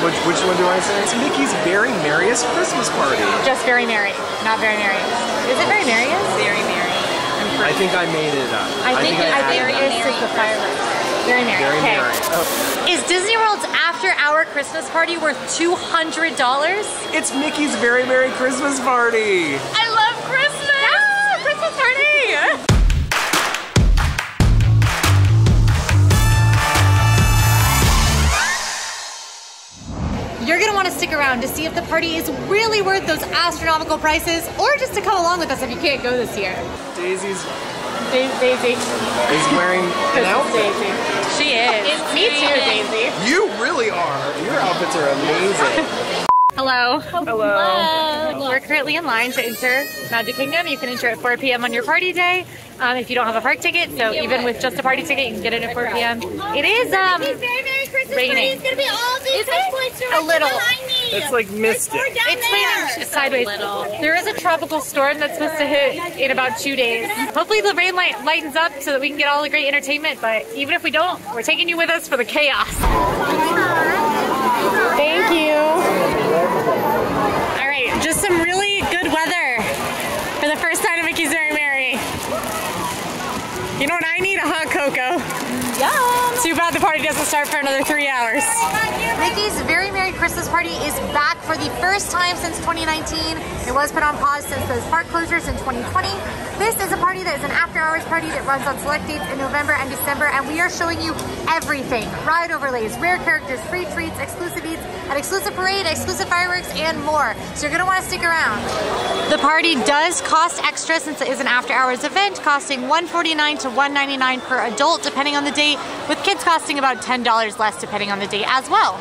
Which one do I say? It's Mickey's Very Merriest Christmas Party. Just Very Merry, not Very Merry. Is it Very Merriest? Very merry. I think I made it up. I think Merriest is the fireworks. Very Merry. Very okay. merry. Oh. Is Disney World's after-hour Christmas party worth $200? It's Mickey's Very Merry Christmas Party. I love Christmas! Yeah, Christmas party! You're gonna want to stick around to see if the party is really worth those astronomical prices, or just to come along with us if you can't go this year. Daisy's Daisy is wearing an outfit. Daisy. She is. Me too, Daisy. You really are. Your outfits are amazing. Hello. Hello. We're currently in line to enter Magic Kingdom. You can enter at 4 p.m. on your party day if you don't have a park ticket. So even with just a party ticket, you can get in at 4 p.m. It is raining. It's gonna be all these points a little. It's like misty. It's raining sideways. There is a tropical storm that's supposed to hit in about 2 days. Hopefully the rain lightens up so that we can get all the great entertainment. But even if we don't, we're taking you with us for the chaos. Thank you. All right, just some really good weather for the first time at Mickey's Very Merry. You know what I need? A hot cocoa. Yum. Too bad the party doesn't start for another 3 hours. Mickey's Very Merry Christmas Party is back for the first time since 2019. It was put on pause since those park closures in 2020. This is a party that is an after-hours party that runs on select dates in November and December, and we are showing you everything. Ride overlays, rare characters, free treats, exclusive eats, an exclusive parade, exclusive fireworks, and more. So you're gonna wanna stick around. The party does cost extra since it is an after-hours event, costing $149 to $199 per adult, depending on the date, with kids costing about $10 less depending on the date as well.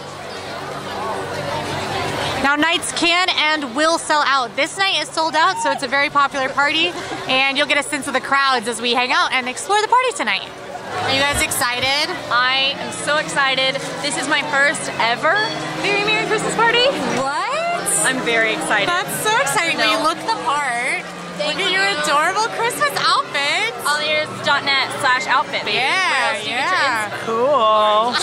Now nights can and will sell out. This night is sold out, so it's a very popular party, and you'll get a sense of the crowds as we hang out and explore the party tonight. Are you guys excited? I am so excited. This is my first ever Very Merry Christmas party. What? I'm very excited. That's so exciting. No. You look the part. Thank Look at you. your adorable Christmas outfits. alleyears.net/outfit, baby. Yeah. Cool.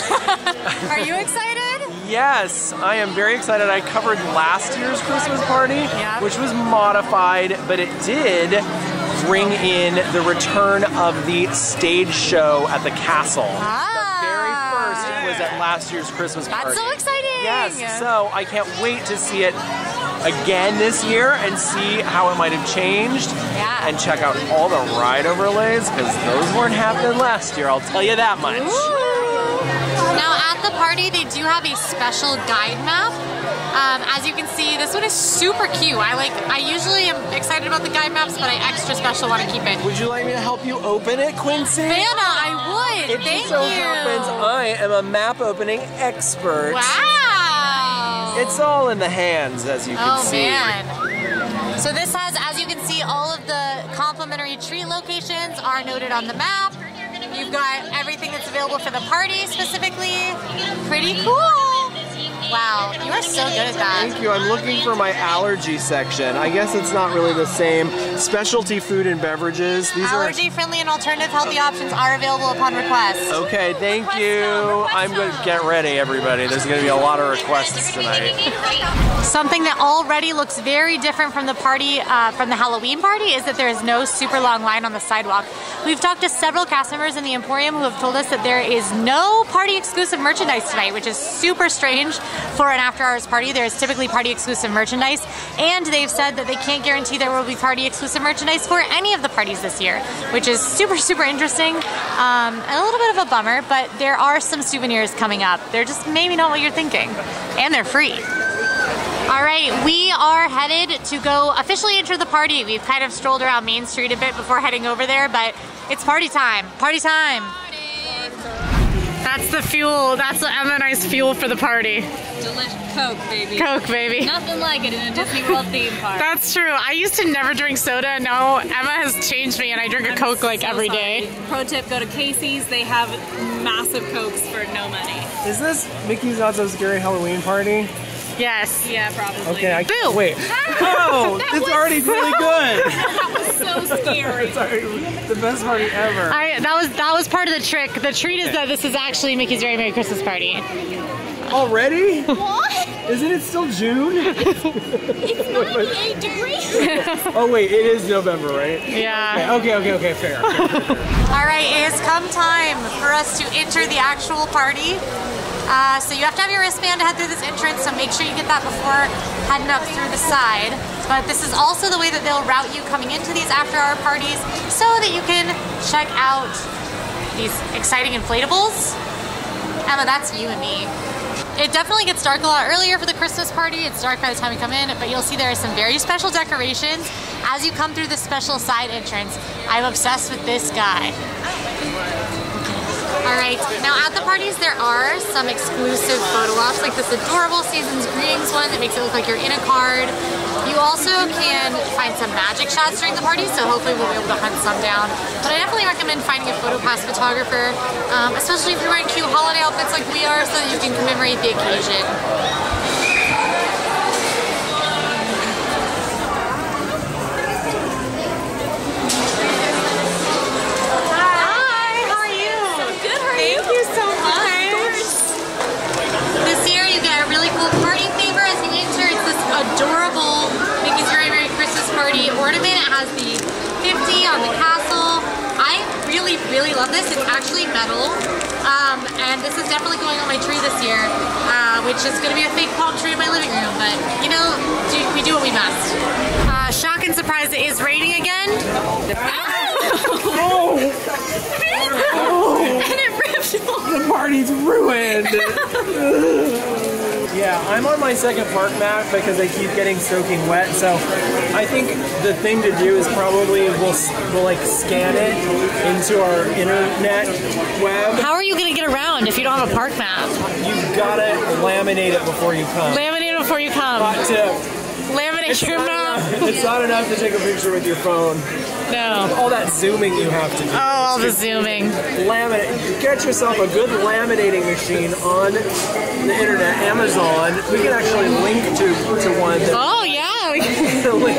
Are you excited? Yes, I am very excited. I covered last year's Christmas party, which was modified, but it did bring in the return of the stage show at the castle. The very first was at last year's Christmas party. That's so exciting! Yes, so I can't wait to see it again this year and see how it might have changed. Yeah. And check out all the ride overlays, because those weren't happening last year, I'll tell you that much. Now at the party, they do have a special guide map. As you can see, this one is super cute. I usually am excited about the guide maps, but I extra special want to keep it. Would you like me to help you open it, Quincy? Vanna, I would. Thank so you. happens I am a map opening expert. Wow. It's all in the hands, as you can see. Oh man. So this has, as you can see, all of the complimentary treat locations are noted on the map. You've got everything that's available for the party specifically. Pretty cool. Wow, you are so good at that. Thank you. I'm looking for my allergy section. I guess it's not really the same. Specialty food and beverages. These Allergy-friendly and alternative healthy options are available upon request. Okay, thank you. I'm going to get ready, everybody. There's going to be a lot of requests tonight. Something that already looks very different from the party, from the Halloween party, is that there is no super long line on the sidewalk. We've talked to several cast members in the Emporium who have told us that there is no party-exclusive merchandise tonight, which is super strange for an after-hours party. There is typically party-exclusive merchandise, and they've said that they can't guarantee there will be party-exclusive merchandise for any of the parties this year, which is super, super interesting. A little bit of a bummer, but there are some souvenirs coming up. They're just maybe not what you're thinking, and they're free. All right, we are headed to go officially enter the party. We've kind of strolled around Main Street a bit before heading over there, but it's party time. Party time. That's the fuel. That's the Emma and I's fuel for the party. Delicious Coke, baby. Coke, baby. Nothing like it in a Disney World theme park. That's true. I used to never drink soda. Now Emma has changed me, and I drink a Coke like every day. Pro tip: go to Casey's. They have massive Cokes for no money. Is this Mickey's Not So Scary Halloween party? Yes. Yeah, probably. Okay, I can't wait. Oh, it's already really good. That was so scary. It's already the best party ever. That was part of the trick. The treat is that this is actually Mickey's Very Merry Christmas Party. Already? What? Isn't it still June? It's 98 degrees. Oh wait, it is November, right? Yeah. Okay, fair. All right, it has come time for us to enter the actual party. So you have to have your wristband to head through this entrance, so make sure you get that before heading up through the side. But this is also the way that they'll route you coming into these after-hour parties so that you can check out these exciting inflatables. Emma, that's you and me. It definitely gets dark a lot earlier for the Christmas party. It's dark by the time you come in, but you'll see there are some very special decorations as you come through the special side entrance. I'm obsessed with this guy. All right, now at the parties there are some exclusive photo ops, like this adorable Seasons Greetings one that makes it look like you're in a card. You also can find some magic shots during the party, so hopefully we'll be able to hunt some down. But I definitely recommend finding a PhotoPass photographer, especially if you're wearing cute holiday outfits like we are, so that you can commemorate the occasion. Adorable Mickey's Very Merry Christmas Party ornament. It has the 50 on the castle. I really love this. It's actually metal. And this is definitely going on my tree this year, which is going to be a fake palm tree in my living room. But, you know, we do what we must. Shock and surprise, it is raining again. Oh! And it ripped off. The party's ruined! Yeah, I'm on my second park map because I keep getting soaking wet, so I think the thing to do is probably we'll like scan it into our internet web. How are you going to get around if you don't have a park map? You've got to laminate it before you come. Laminate it before you come. Hot tip. Laminate your map. It's not enough to take a picture with your phone. No. All that zooming you have to do. Oh, all the zooming. Laminate. Get yourself a good laminating machine on the internet, Amazon. We can actually link to one. Oh, yeah.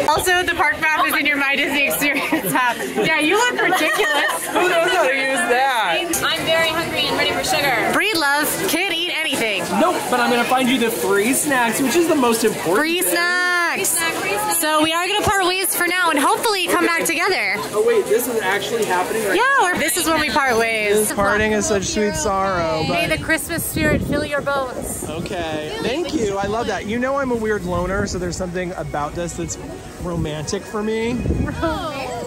Also, the park map is in your My Disney Experience app. Yeah, you look ridiculous. Who knows how to use that? I'm very hungry and ready for sugar. Breed love. Can't eat anything. Nope, but I'm going to find you the free snacks, which is the most important Free thing. snacks. So we are going to part ways for now and hopefully come back together. Oh wait, this is actually happening right now? Yeah, this is when we part ways. This parting is such sweet sorrow. May But... the Christmas spirit fill your bones. Okay, thank you. I love that. You know I'm a weird loner, so there's something about this that's romantic for me.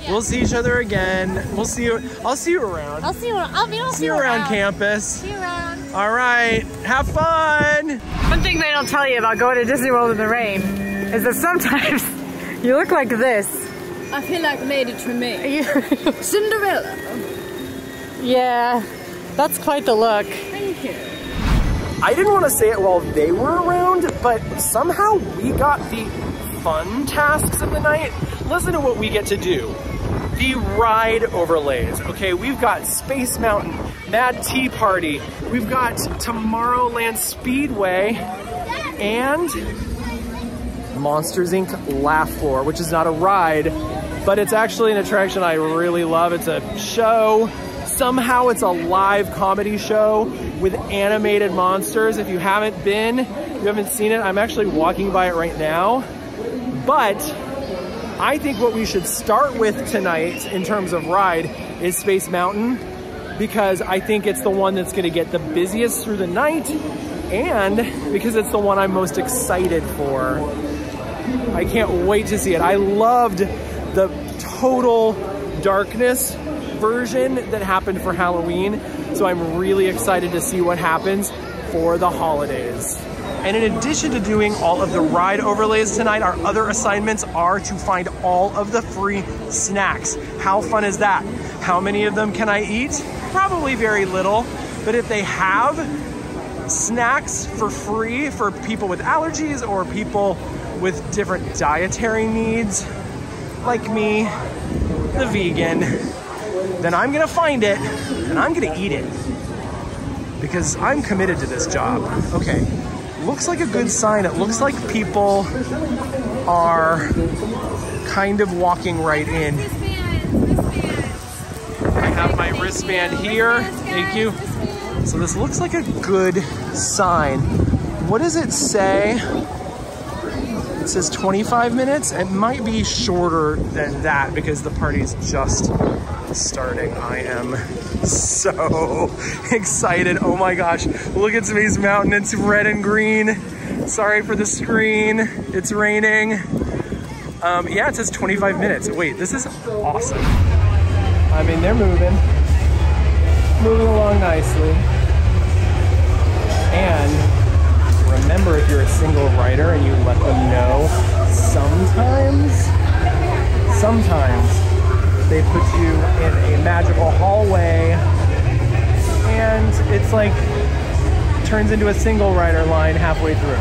We'll see each other again. We'll see you. I'll see you around. I'll see you. See you around campus. See you around. All right, have fun. One thing they don't tell you about going to Disney World in the rain is that sometimes you look like this. I feel like Lady Tremaine. Cinderella. Yeah, that's quite the look. Thank you. I didn't want to say it while they were around, but somehow we got the fun tasks of the night. Listen to what we get to do. The ride overlays. Okay, we've got Space Mountain, Mad Tea Party, we've got Tomorrowland Speedway, and Monsters Inc. Laugh Floor, which is not a ride, but it's actually an attraction I really love. It's a show. Somehow it's a live comedy show with animated monsters. If you haven't been, you haven't seen it, I'm actually walking by it right now. But I think what we should start with tonight in terms of ride is Space Mountain, because I think it's the one that's gonna get the busiest through the night, and because it's the one I'm most excited for. I can't wait to see it. I loved the total darkness version that happened for Halloween, so I'm really excited to see what happens for the holidays. And in addition to doing all of the ride overlays tonight, our other assignments are to find all of the free snacks. How fun is that? How many of them can I eat? Probably very little, but if they have snacks for free for people with allergies or people with different dietary needs, like me, the vegan, then I'm gonna find it and I'm gonna eat it because I'm committed to this job. Okay, looks like a good sign. It looks like people are kind of walking right in. I have my wristband here, thank you. So this looks like a good sign. what does it say? It says 25 minutes. It might be shorter than that because the party's just starting. I am so excited. Oh my gosh, look at Space Mountain. It's red and green. Sorry for the screen. It's raining. Yeah, it says 25 minutes. Wait, this is awesome. I mean, they're moving along nicely. And remember, if you're a single rider and you let them know, sometimes they put you in a magical hallway and it's like turns into a single rider line halfway through.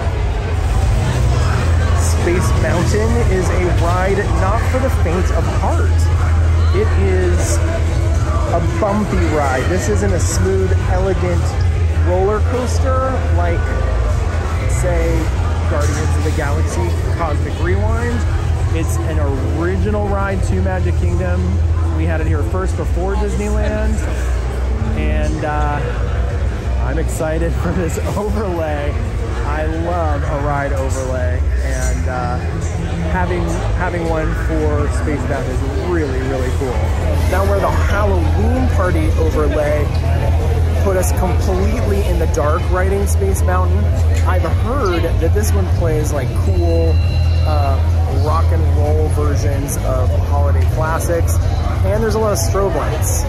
Space Mountain is a ride not for the faint of heart. It is a bumpy ride. This isn't a smooth, elegant roller coaster like, say, Guardians of the Galaxy Cosmic Rewind. It's an original ride to Magic Kingdom. We had it here first before Disneyland. And I'm excited for this overlay. I love a ride overlay. And having one for Space Mountain is really, really cool. Now where the Halloween party overlay put us completely in the dark riding Space Mountain, I've heard that this one plays like cool rock and roll versions of holiday classics, and there's a lot of strobe lights.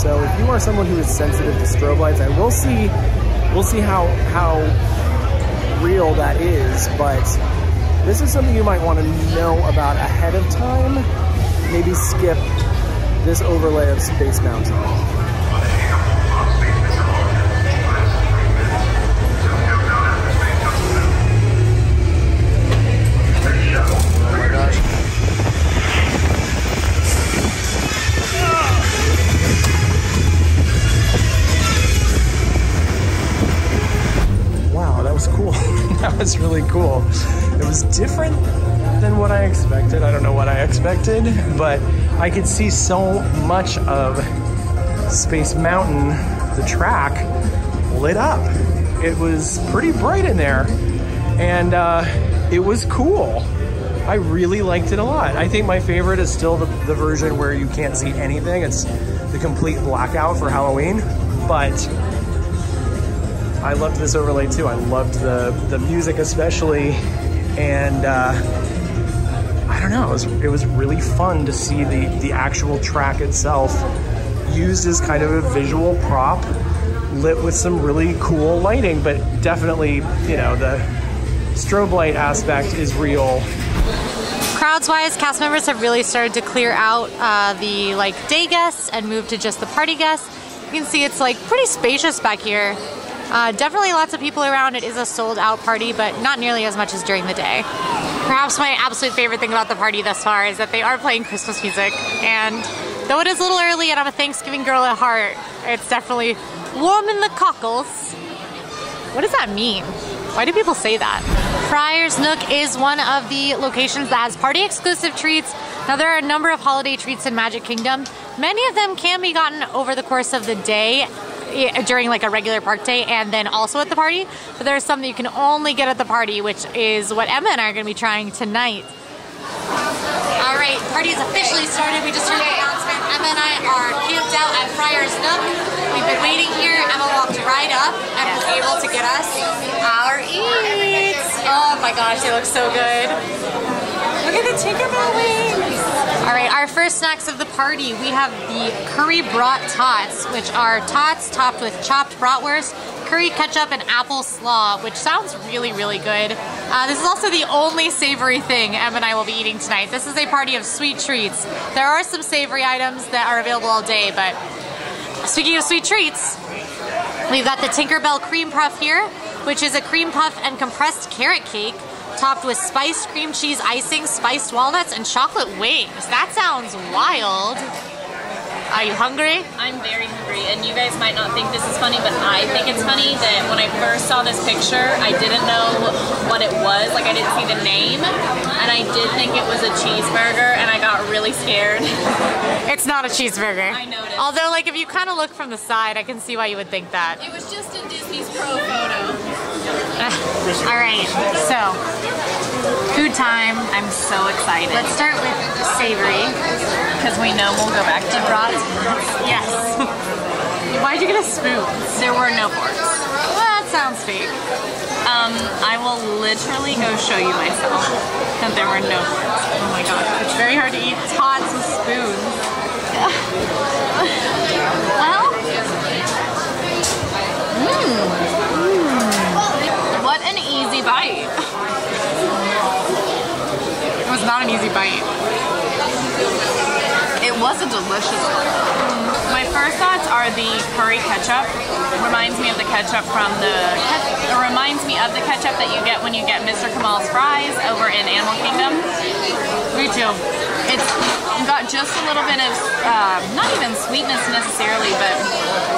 So if you are someone who is sensitive to strobe lights, and we'll see how real that is, but this is something you might want to know about ahead of time. Maybe skip this overlay of Space Mountain. Cool. That was really cool. It was different than what I expected. I don't know what I expected, but I could see so much of Space Mountain, the track, lit up. It was pretty bright in there, and it was cool. I really liked it a lot. I think my favorite is still the version where you can't see anything. It's the complete blackout for Halloween, but I loved this overlay too. I loved the music especially, and I don't know, it was really fun to see the actual track itself used as kind of a visual prop, lit with some really cool lighting, but definitely, you know, the strobe light aspect is real. Crowds-wise, cast members have really started to clear out the day guests and move to just the party guests. You can see it's like pretty spacious back here. Definitely lots of people around. It is a sold-out party, but not nearly as much as during the day. Perhaps my absolute favorite thing about the party thus far is that they are playing Christmas music, and though it is a little early and I'm a Thanksgiving girl at heart, it's definitely warm in the cockles. What does that mean? Why do people say that? Friar's Nook is one of the locations that has party-exclusive treats. Now there are a number of holiday treats in Magic Kingdom. Many of them can be gotten over the course of the day, during like a regular park day, and then also at the party, but there's some that you can only get at the party, which is what Emma and I are going to be trying tonight. All right, party is officially started. We just heard the announcement. Emma and I are camped out at Friar's Nook. We've been waiting here. Emma walked right up and was able to get us our eats. Oh my gosh, they look so good. Look at the Tinkerbell wings. All right, our first snacks of the party, we have the curry brat tots, which are tots topped with chopped bratwurst, curry ketchup, and apple slaw, which sounds really, really good. This is also the only savory thing Em and I will be eating tonight. This is a party of sweet treats. There are some savory items that are available all day, but speaking of sweet treats, we've got the Tinkerbell cream puff here, which is a cream puff and compressed carrot cake, topped with spiced cream cheese icing, spiced walnuts, and chocolate wings. That sounds wild. Are you hungry? I'm very hungry, and you guys might not think this is funny, but I think it's funny that when I first saw this picture, I didn't know what it was. Like, I didn't see the name, and I did think it was a cheeseburger, and I got really scared. It's not a cheeseburger. I noticed. Although, like, if you kind of look from the side, I can see why you would think that. It was just in Disney's Pro photo. All right, so food time. I'm so excited. Let's start with savory. Because we know we'll go back to brats. Yes. Why'd you get a spoon? There were no forks. Well, that sounds fake. I will literally go show you myself that there were no forks. Oh my god, it's very hard to eat tots with spoons. Well, what an easy bite. It was not an easy bite. It was a delicious one. My first thoughts are the curry ketchup. Reminds me of the ketchup from it reminds me of the ketchup that you get when you get Mr. Kamal's fries over in Animal Kingdom. Me too. It's got just a little bit of, not even sweetness necessarily, but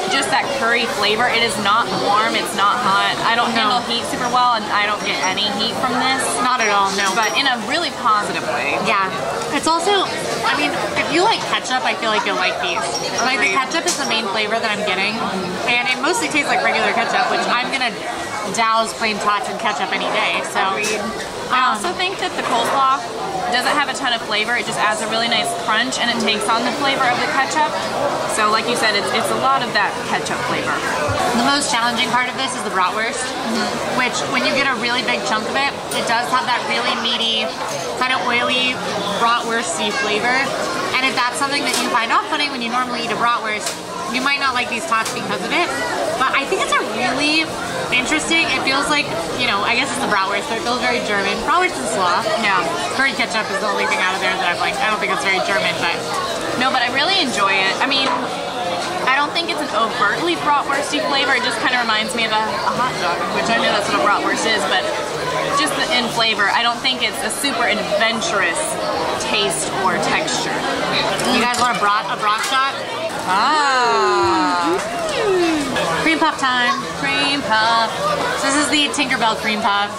just that curry flavor. It is not warm, it's not hot. I don't handle heat super well, and I don't get any heat from this. Not at all, no. But in a really positive way. Yeah. It's also, I mean, if you like ketchup, I feel like you'll like these. Like, the ketchup is the main flavor that I'm getting, and it mostly tastes like regular ketchup, which I'm gonna douse plain tots in ketchup any day, so. I also think that the coleslaw doesn't have a ton of flavor. It just adds a really nice crunch, and it takes on the flavor of the ketchup. So like you said, it's a lot of that ketchup flavor. The most challenging part of this is the bratwurst, which when you get a really big chunk of it, it does have that really meaty, kind of oily bratwursty flavor. And if that's something that you find off-putting when you normally eat a bratwurst, you might not like these tots because of it. But I think it's a really interesting, it feels like, you know, I guess it's the bratwurst, but it feels very German. Bratwurst and slaw. Yeah. Curry ketchup is the only thing out of there that I'm like, I don't think it's very German, but. No, but I really enjoy it. I mean, I don't think it's an overtly bratwursty flavor. It just kind of reminds me of a hot dog, which I know that's what a bratwurst is, but just in flavor. I don't think it's a super adventurous taste or texture. You guys want a brat shot? Ah. Cream puff time. Cream puff. So this is the Tinkerbell cream puff.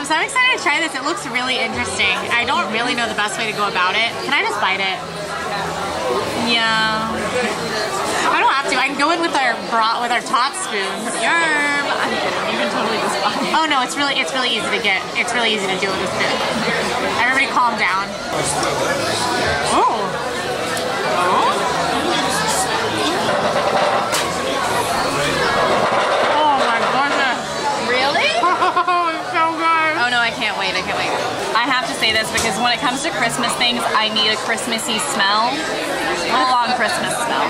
So I'm excited to try this. It looks really interesting. I don't really know the best way to go about it. Can I just bite it? Yeah. I don't have to. I can go in with our tot spoons. Yerm. I'm kidding. You can totally just bite it. Oh no, it's really easy to get. It's really easy to do with a spoon. Everybody calm down. Oh. Oh no, I can't wait, I can't wait. I have to say this because when it comes to Christmas things, I need a Christmassy smell. Full-on Christmas smell.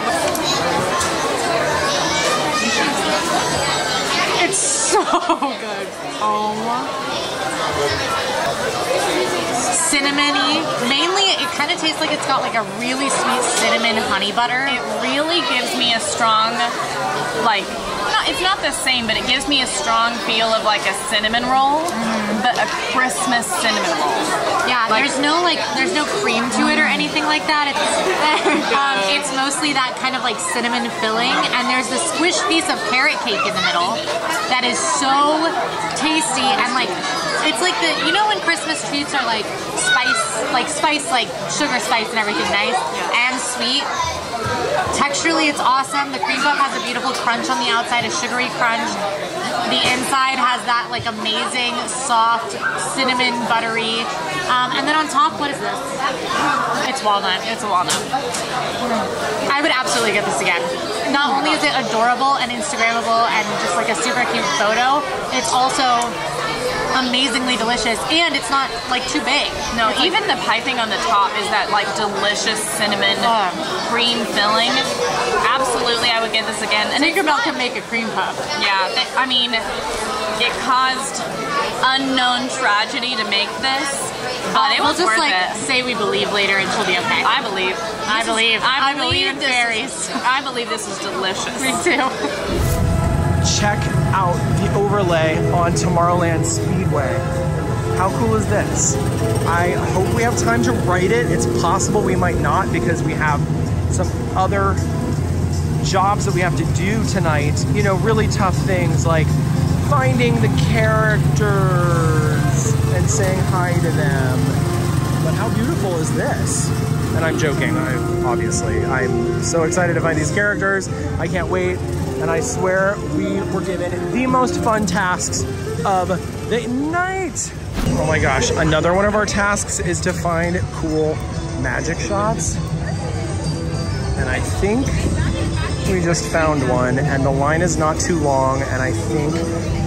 It's so good. Oh. Cinnamony. Mainly, it kind of tastes like it's got like a really sweet cinnamon honey butter. It really gives me a strong, like, it's not the same, but it gives me a strong feel of like a cinnamon roll, but a Christmas cinnamon roll. Yeah, like, there's no cream to it or anything like that. It's mostly that kind of like cinnamon filling, and there's this squished piece of carrot cake in the middle that is so tasty, and like it's like you know when Christmas treats are like spice, like sugar spice and everything nice and sweet. Texturally, it's awesome. The cream puff has a beautiful crunch on the outside, a sugary crunch. The inside has that like amazing, soft, cinnamon, buttery. And then on top, what is this? It's walnut. It's a walnut. I would absolutely get this again. Not only is it adorable and Instagrammable and just like a super cute photo, it's also amazingly delicious, and it's not like too big. No, it's even the piping on the top is that like delicious cinnamon cream filling. Absolutely, I would get this again. And Tinkerbell can make a cream puff. Yeah, I mean, it caused unknown tragedy to make this, but it was we'll just worth like it. say we believe later, and she'll be okay. I believe. I believe in fairies. I believe this is delicious. Me too. Check out the overlay on Tomorrowland Speedway. How cool is this? I hope we have time to write it. It's possible we might not because we have some other jobs that we have to do tonight. You know, really tough things like finding the characters and saying hi to them. But how beautiful is this? And I'm joking, obviously. I'm so excited to find these characters. I can't wait. And I swear we were given the most fun tasks of the night. Oh my gosh, another one of our tasks is to find cool magic shots. And I think we just found one, and the line is not too long, and I think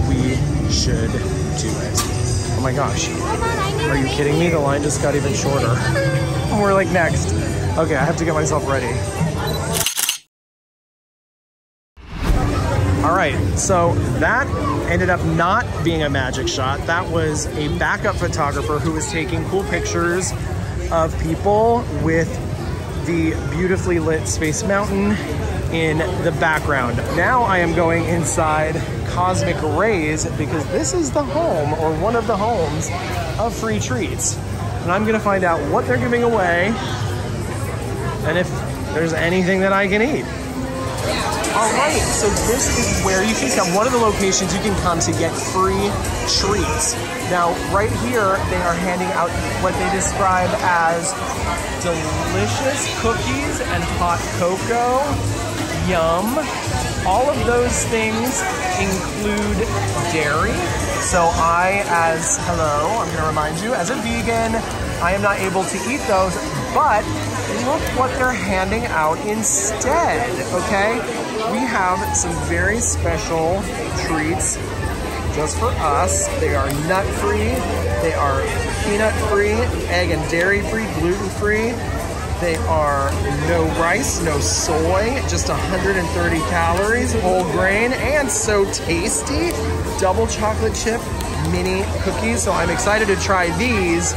we should do it. Oh my gosh. Are you kidding me? The line just got even shorter. We're like next. Okay, I have to get myself ready. All right, so that ended up not being a magic shot. That was a backup photographer who was taking cool pictures of people with the beautifully lit Space Mountain in the background. Now I am going inside Cosmic Rays because this is the home, or one of the homes, of Free Treats. And I'm gonna find out what they're giving away and if there's anything that I can eat. All right, so this is where you can come, one of the locations you can come to get free treats. Now, right here, they are handing out what they describe as delicious cookies and hot cocoa. Yum. All of those things include dairy. So I'm gonna remind you, as a vegan, I am not able to eat those, but look what they're handing out instead, okay? We have some very special treats just for us. They are nut-free, they are peanut-free, egg and dairy-free, gluten-free. They are no rice, no soy, just 130 calories, whole grain, and so tasty. Double chocolate chip mini cookies, so I'm excited to try these.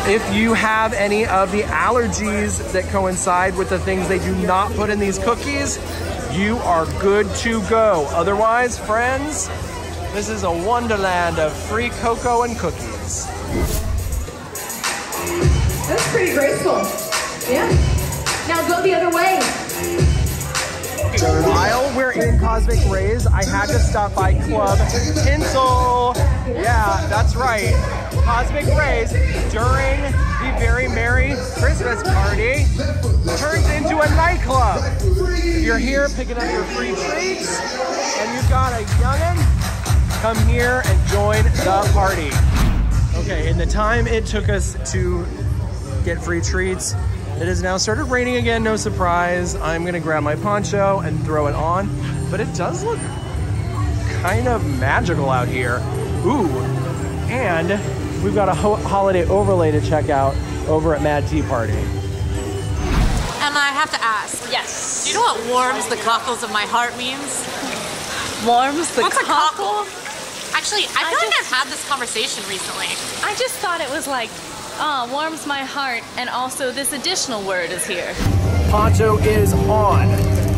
If you have any of the allergies that coincide with the things they do not put in these cookies, you are good to go. Otherwise, friends, this is a wonderland of free cocoa and cookies. That's pretty graceful. Yeah. Now go the other way. While we're in Cosmic Rays, I had to stop by Club Tinsel. Yeah, that's right. Cosmic Rays, during the very merry Christmas party, turns into a nightclub. If you're here picking up your free treats and you've got a youngin', come here and join the party. Okay, in the time it took us to get free treats, it has now started raining again, no surprise. I'm gonna grab my poncho and throw it on, but it does look kind of magical out here. Ooh, and we've got a holiday overlay to check out over at Mad Tea Party. Emma, I have to ask. Yes. Do you know what warms the cockles of my heart means? Warms the What's a cockle? Actually, I feel like I've had this conversation recently. I just thought it was like, warms my heart, and also this additional word is here. Poncho is on.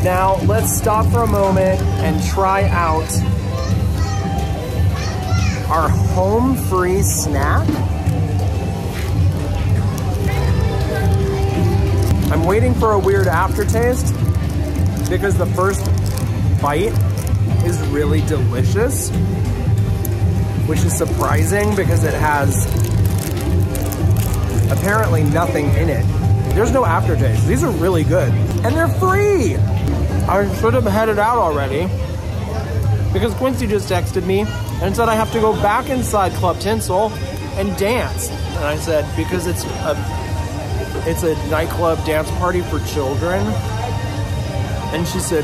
Now let's stop for a moment and try out our home free snack. I'm waiting for a weird aftertaste because the first bite is really delicious, which is surprising because it has apparently nothing in it. There's no aftertaste. These are really good. And they're free! I should have headed out already because Quincy just texted me and said I have to go back inside Club Tinsel and dance. And I said, because it's a nightclub dance party for children. And she said,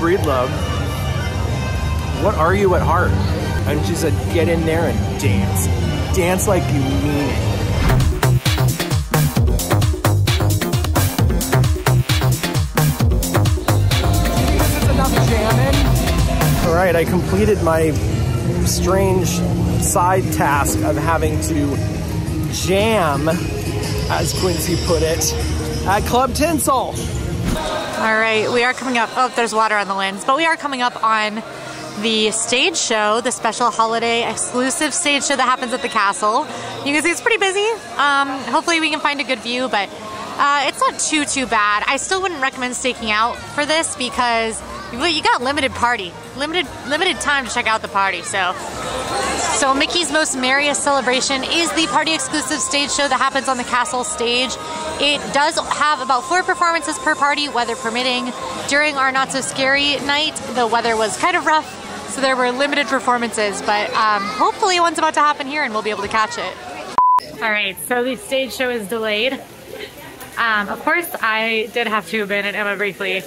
Breedlove, what are you at heart? And she said, get in there and dance. Dance like you mean it. All right, I completed my strange side task of having to jam, as Quincy put it, at Club Tinsel. All right, we are coming up. Oh, there's water on the lens, but we are coming up on the stage show, the special holiday exclusive stage show that happens at the castle. You can see it's pretty busy. Hopefully we can find a good view, but it's not too bad. I still wouldn't recommend staking out for this because you got limited time to check out the party. So Mickey's Most Merriest Celebration is the party exclusive stage show that happens on the castle stage. It does have about 4 performances per party, weather permitting. During our Not So Scary night, the weather was kind of rough, So there were limited performances, but hopefully one's about to happen here and we'll be able to catch it. All right, so the stage show is delayed. Of course, I did have to abandon Emma briefly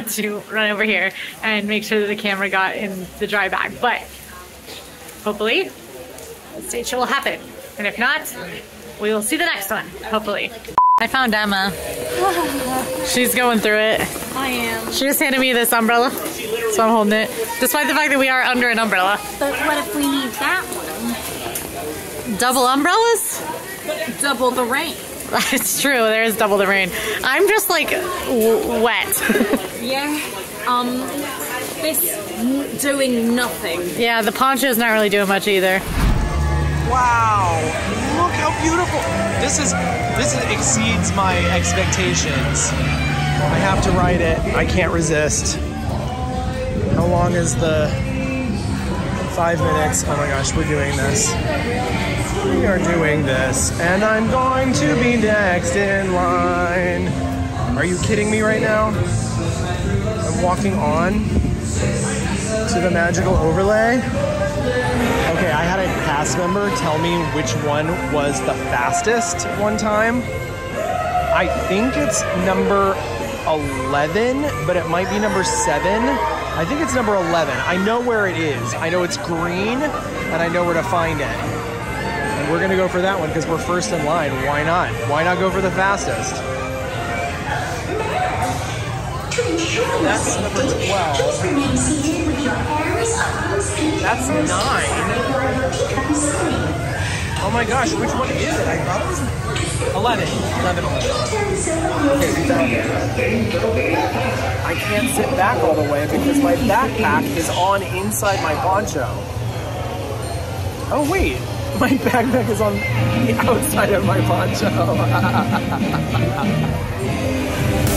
to run over here and make sure that the camera got in the dry bag, but hopefully the stage show will happen. And if not, we will see the next one, hopefully. I found Emma. She's going through it. I am. She just handed me this umbrella, so I'm holding it. Despite the fact that we are under an umbrella. But what if we need that one? Double umbrellas? Double the rain. It's true, there is double the rain. I'm just like wet. Yeah. This doing nothing. Yeah, the poncho's not really doing much either. Wow, look how beautiful. This exceeds my expectations. I have to ride it. I can't resist. How long is the 5 minutes? Oh my gosh, we're doing this. We are doing this, and I'm going to be next in line. Are you kidding me right now? I'm walking on to the magical overlay. Okay, I had a cast member tell me which one was the fastest one time. I think it's number 11, but it might be number 7. I think it's number 11. I know where it is. I know it's green, and I know where to find it. And we're gonna go for that one because we're first in line. Why not? Why not go for the fastest? That's number 12. That's 9. Oh my gosh, which one is it? I thought it was 11. 11. Okay. I can't sit back all the way because my backpack is on inside my poncho. Oh wait, my backpack is on the outside of my poncho.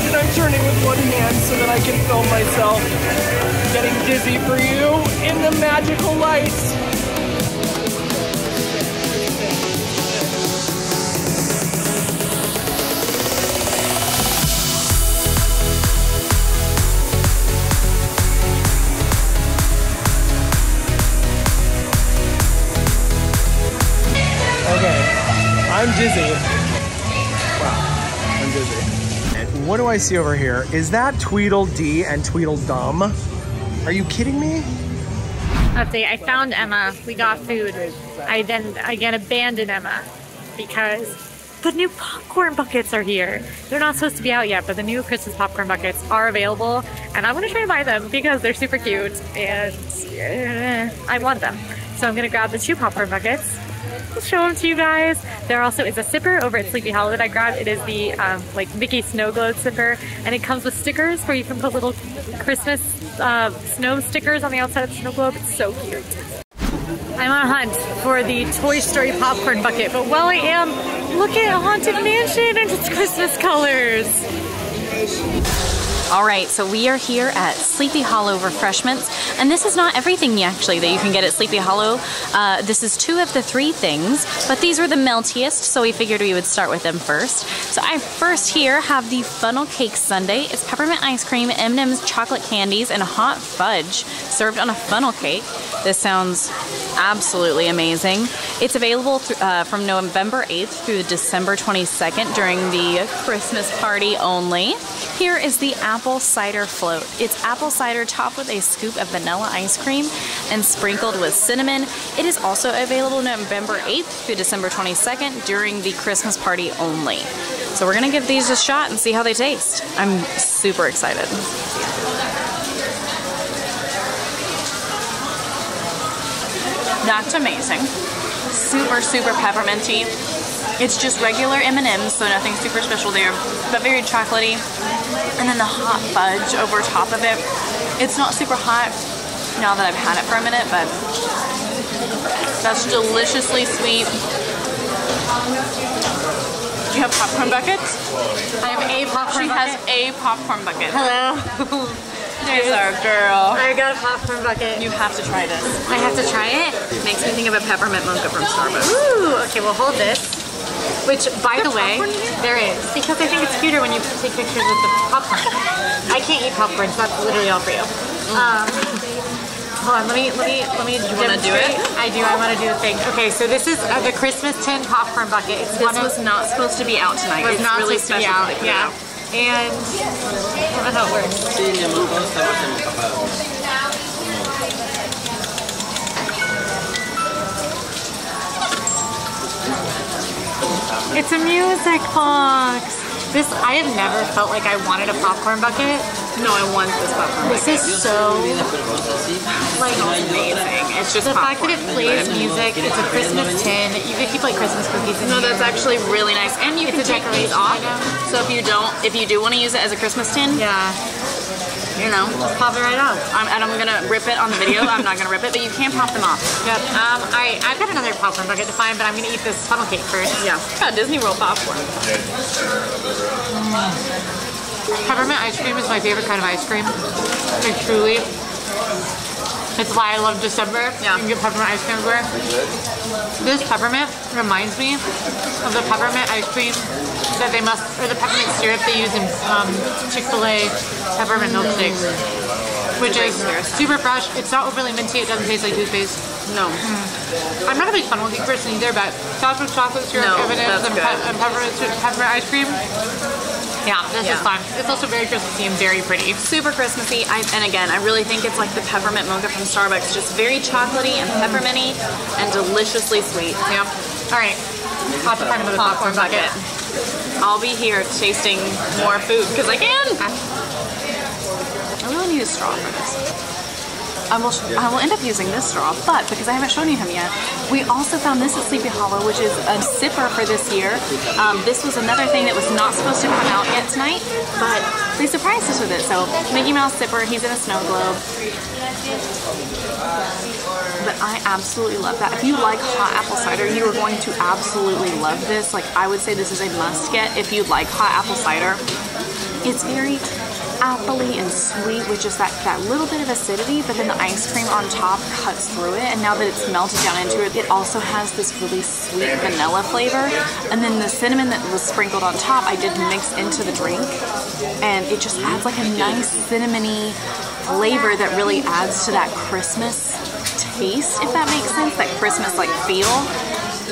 And I'm turning with one hand so that I can film myself getting dizzy for you in the magical lights. Okay, I'm dizzy. Wow, I'm dizzy. What do I see over here? Is that Tweedledee and Tweedledum? Are you kidding me? Update, I found Emma. We got food. I then again abandoned Emma because the new popcorn buckets are here. They're not supposed to be out yet, but the new Christmas popcorn buckets are available, and I'm gonna try to buy them because they're super cute and I want them. So I'm gonna grab the 2 popcorn buckets. I'll show them to you guys. There also is a sipper over at Sleepy Hollow that I grabbed. It is the like Mickey Snow Globe sipper, and it comes with stickers where you can put little Christmas snow stickers on the outside of the snow globe. It's so cute. I'm on a hunt for the Toy Story popcorn bucket, but while I am, look at Haunted Mansion and its Christmas colors. All right, so we are here at Sleepy Hollow Refreshments, and this is not everything actually that you can get at Sleepy Hollow. This is 2 of the 3 things, but these were the meltiest, so we figured we would start with them first. So I first here have the Funnel Cake Sundae. It's peppermint ice cream, M&M's chocolate candies, and hot fudge served on a funnel cake. This sounds absolutely amazing. It's available from November 8th through December 22nd during the Christmas party only. Here is the apple cider float. It's apple cider topped with a scoop of vanilla ice cream and sprinkled with cinnamon. It is also available November 8th through December 22nd during the Christmas party only. So we're gonna give these a shot and see how they taste. I'm super excited. That's amazing. Super, super pepperminty. It's just regular M&M's, so nothing super special there, but very chocolatey. And then the hot fudge over top of it. It's not super hot now that I've had it for a minute, but that's deliciously sweet. Do you have popcorn buckets? I have a popcorn bucket. She has a popcorn bucket. Hello. There's our girl. I got a popcorn bucket. You have to try this. I have to try it? Makes me think of a peppermint mocha from Starbucks. Ooh, okay, we'll hold this. Which, by the way, there is. Because I think it's cuter when you take pictures with the popcorn. I can't eat popcorn, so that's literally all for you. Hold on, let me wanna do it? I do, I want to do the thing. Okay, so this is the Christmas tin popcorn bucket. It's This was not supposed to be out tonight. was It's not really supposed to be special. out, yeah. And I don't know how it works. It's a music box. This, I have never felt like I wanted a popcorn bucket. No, I want this popcorn. This is so, like, Amazing. It's just the fact that popcorn. it plays music, it's a Christmas tin. You could keep like Christmas cookies in No, here. that's actually really nice. And you can It's a take these decoration off. item. So if you do want to use it as a Christmas tin, Yeah, you know, just pop it right off. and I'm gonna rip it on the video. I'm not gonna rip it, but you can pop them off. Yep. I've got another popcorn bucket to find, but I'm gonna eat this funnel cake first. Yeah. Disney World popcorn. Peppermint ice cream is my favorite kind of ice cream. Like truly. It's why I love December. Yeah. You can get peppermint ice cream everywhere. This peppermint reminds me of the peppermint ice cream that they must, or the peppermint syrup they use in Chick-fil-A peppermint milkshakes. Which is super fresh. It's not overly minty. It doesn't taste like toothpaste. No. I'm not a big funnel cake person either, but chocolate syrup, No, M&Ms, that's and good. peppermint ice cream. Yeah, this is fun. It's also very Christmassy and very pretty. Super Christmassy. And again, I really think it's like the peppermint mocha from Starbucks. Just very chocolatey and pepperminty and deliciously sweet. Yep. All right. Hot to find another popcorn bucket. I'll be here tasting more food because I can. I really need a straw for this. I will end up using this straw, but because I haven't shown you him yet, we also found this at Sleepy Hollow, which is a sipper for this year. This was another thing that was not supposed to come out yet tonight, but they surprised us with it. So Mickey Mouse sipper, he's in a snow globe. But I absolutely love that. If you like hot apple cider, you are going to absolutely love this. Like, I would say this is a must get if you like hot apple cider. It's very appley and sweet with just that little bit of acidity, but then the ice cream on top cuts through it, and now that it's melted down into it, it also has this really sweet vanilla flavor, and then the cinnamon that was sprinkled on top I did mix into the drink, and it just adds like a nice cinnamony flavor that really adds to that Christmas taste, if that makes sense, that Christmas like feel.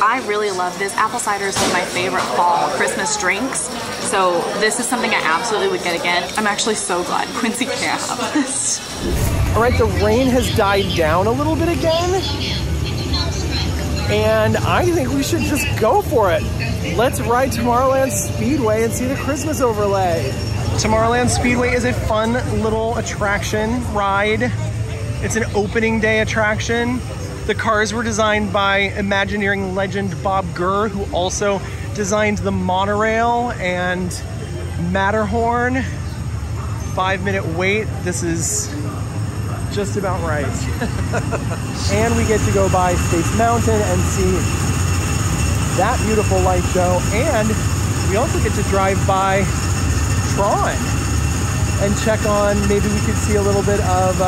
I really love this. Apple cider is one of my favorite fall Christmas drinks. So this is something I absolutely would get again. I'm actually so glad Quincy can't have this. All right, the rain has died down a little bit again. And I think we should just go for it. Let's ride Tomorrowland Speedway and see the Christmas overlay. Tomorrowland Speedway is a fun little attraction ride. It's an opening day attraction. The cars were designed by Imagineering legend Bob Gurr, who also designed the monorail and Matterhorn. 5-minute wait. This is just about right. And we get to go by Space Mountain and see that beautiful light show. And we also get to drive by Tron and check on, maybe we could see a little bit of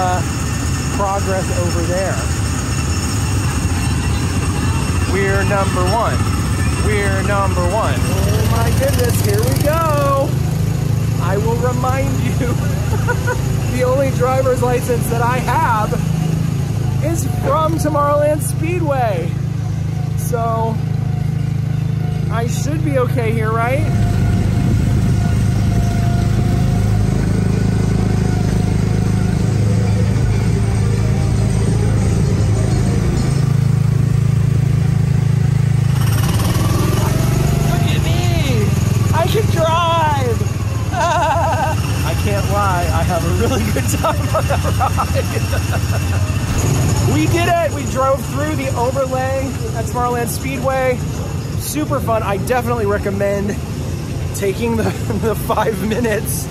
progress over there. We're number one. We're number one. Oh my goodness, here we go. I will remind you, the only driver's license that I have is from Tomorrowland Speedway. So, I should be okay here, right? I have a really good time on that ride. We did it! We drove through the overlay at Tomorrowland Speedway. Super fun. I definitely recommend taking the 5 minutes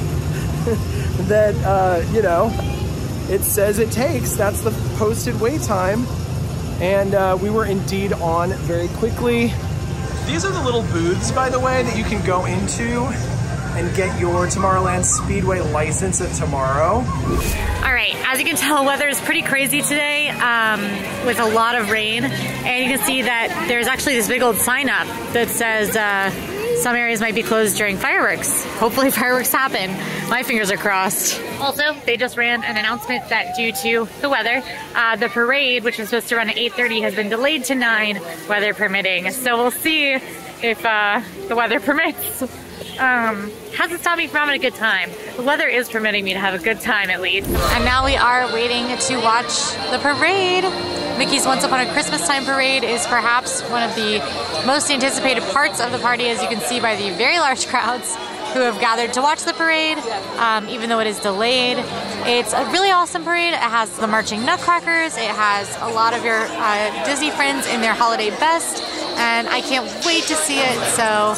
that, you know, it says it takes. That's the posted wait time. And we were indeed on very quickly. These are the little booths, by the way, that you can go into and get your Tomorrowland Speedway license at tomorrow. All right, as you can tell, weather is pretty crazy today with a lot of rain. And you can see that there's actually this big old sign up that says some areas might be closed during fireworks. Hopefully fireworks happen. My fingers are crossed. Also, they just ran an announcement that due to the weather, the parade, which was supposed to run at 8:30, has been delayed to 9, weather permitting. So we'll see if the weather permits. Hasn't stopped me from having a good time. The weather is permitting me to have a good time at least. And now we are waiting to watch the parade. Mickey's Once Upon a Christmas Time parade is perhaps one of the most anticipated parts of the party, as you can see by the very large crowds who have gathered to watch the parade, even though it is delayed. It's a really awesome parade. It has the marching nutcrackers. It has a lot of your Disney friends in their holiday best, and I can't wait to see it, so.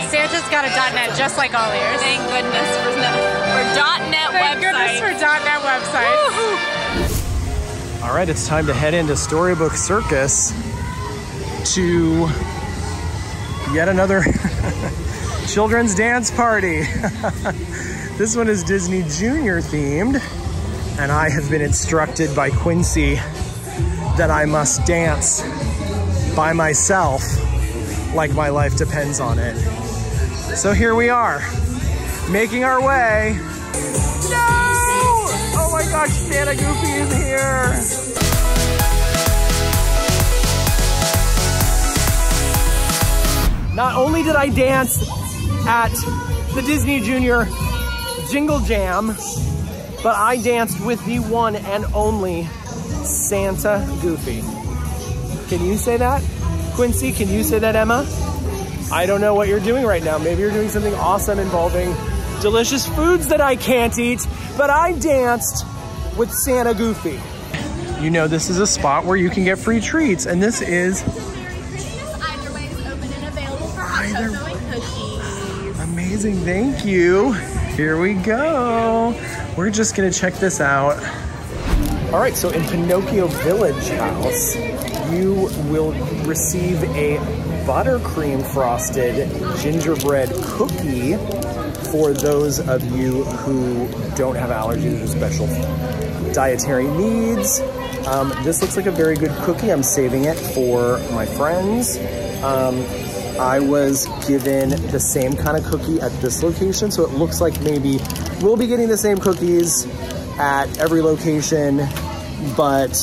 Santa's got a .net just like all yours. Thank goodness for .net website. Thank goodness for .net website. All right, it's time to head into Storybook Circus to yet another children's dance party. This one is Disney Junior themed, and I have been instructed by Quincy that I must dance by myself like my life depends on it. So here we are, making our way. No! Oh my gosh, Santa Goofy is here. Not only did I dance at the Disney Junior Jingle Jam, but I danced with the one and only Santa Goofy. Can you say that? Quincy, can you say that, Emma? I don't know what you're doing right now. Maybe you're doing something awesome involving delicious foods that I can't eat, but I danced with Santa Goofy. You know, this is a spot where you can get free treats, and this is Either Way is open and available for hot cocoa and cookies. Amazing, thank you. Here we go. We're just gonna check this out. All right, so in Pinocchio Village House, you will receive a buttercream frosted gingerbread cookie for those of you who don't have allergies or special dietary needs. This looks like a very good cookie. I'm saving it for my friends. I was given the same kind of cookie at this location, so it looks like maybe we'll be getting the same cookies at every location, but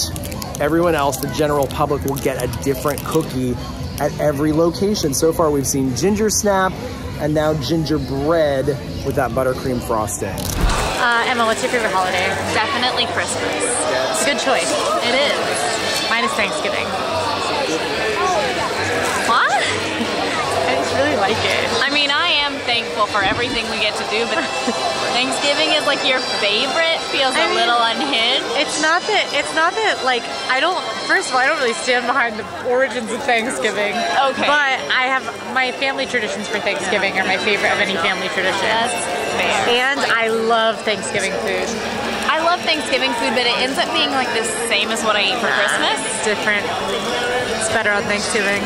everyone else, the general public, will get a different cookie at every location. So far we've seen ginger snap and now gingerbread with that buttercream frosting. Emma, what's your favorite holiday? Definitely Christmas. It's a good choice. It is. Mine is Thanksgiving. What? I just really like it. I mean, I am thankful thankful for everything we get to do, but Thanksgiving is like your favorite. Feels a little unhinged. It's not that like first of all, I don't really stand behind the origins of Thanksgiving. Okay. But I have my family traditions for Thanksgiving are my favorite of any family tradition. That's fair. And I love Thanksgiving food. I love Thanksgiving food, but it ends up being like the same as what I eat for Christmas. It's different. It's better on Thanksgiving.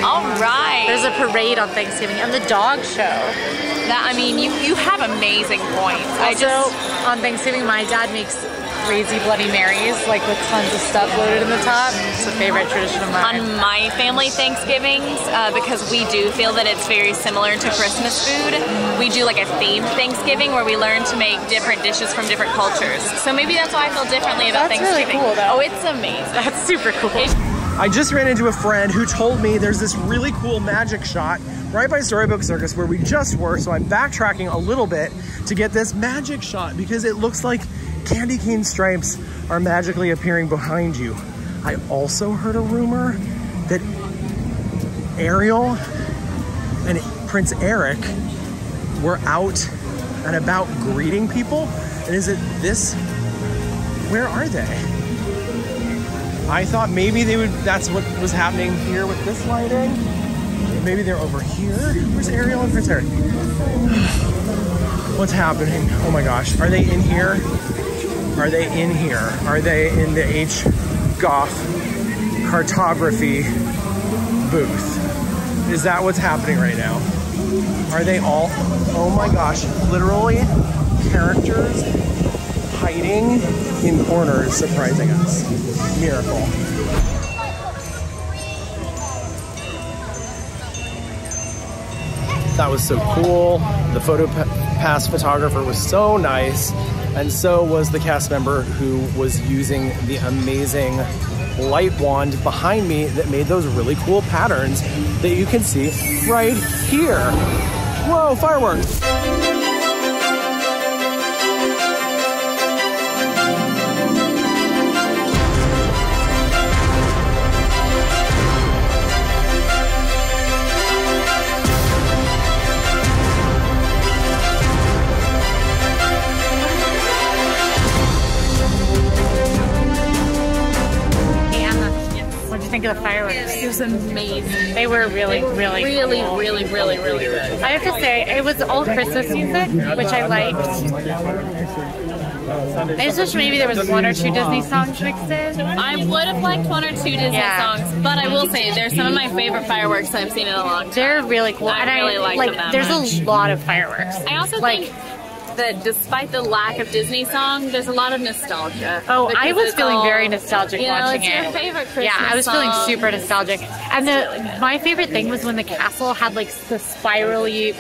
All right. There's a parade on Thanksgiving and the dog show. That, I mean, you have amazing points. Also, on Thanksgiving, my dad makes crazy Bloody Marys, like with tons of stuff loaded in the top. It's a favorite tradition of mine. On my family Thanksgivings, because we do feel that it's very similar to Christmas food, we do like a themed Thanksgiving where we learn to make different dishes from different cultures. So maybe that's why I feel differently about Thanksgiving. That's really cool, though. Oh, it's amazing. That's super cool. I just ran into a friend who told me there's this really cool magic shot right by Storybook Circus where we just were, so I'm backtracking a little bit to get this magic shot because it looks like candy cane stripes are magically appearing behind you. I also heard a rumor that Ariel and Prince Eric were out and about greeting people. And is it this? Where are they? I thought maybe they would, that's what was happening here with this lighting. Maybe they're over here. Where's Ariel and Prince Eric? What's happening? Oh my gosh. Are they in here? Are they in here? Are they in the H. Goff cartography booth? Is that what's happening right now? Are they all? Oh my gosh. Literally characters hiding in corners surprising us. Miracle. That was so cool. The PhotoPass photographer was so nice, and so was the cast member who was using the amazing light wand behind me that made those really cool patterns that you can see right here. Whoa, fireworks. Think of the fireworks. It was amazing. They were really cool. Really good. I have to say, it was all Christmas music, which I liked. I just wish maybe there was one or two Disney songs mixed in. I would have liked one or two Disney songs, but I will say they're some of my favorite fireworks I've seen in a long time. They're really cool. I really like them. There's a lot of fireworks. I also think that despite the lack of Disney song, there's a lot of nostalgia. Oh, I was feeling very nostalgic watching it. It's your favorite Christmas Yeah, I was feeling song. super nostalgic. And my favorite thing was when the castle had like the spirally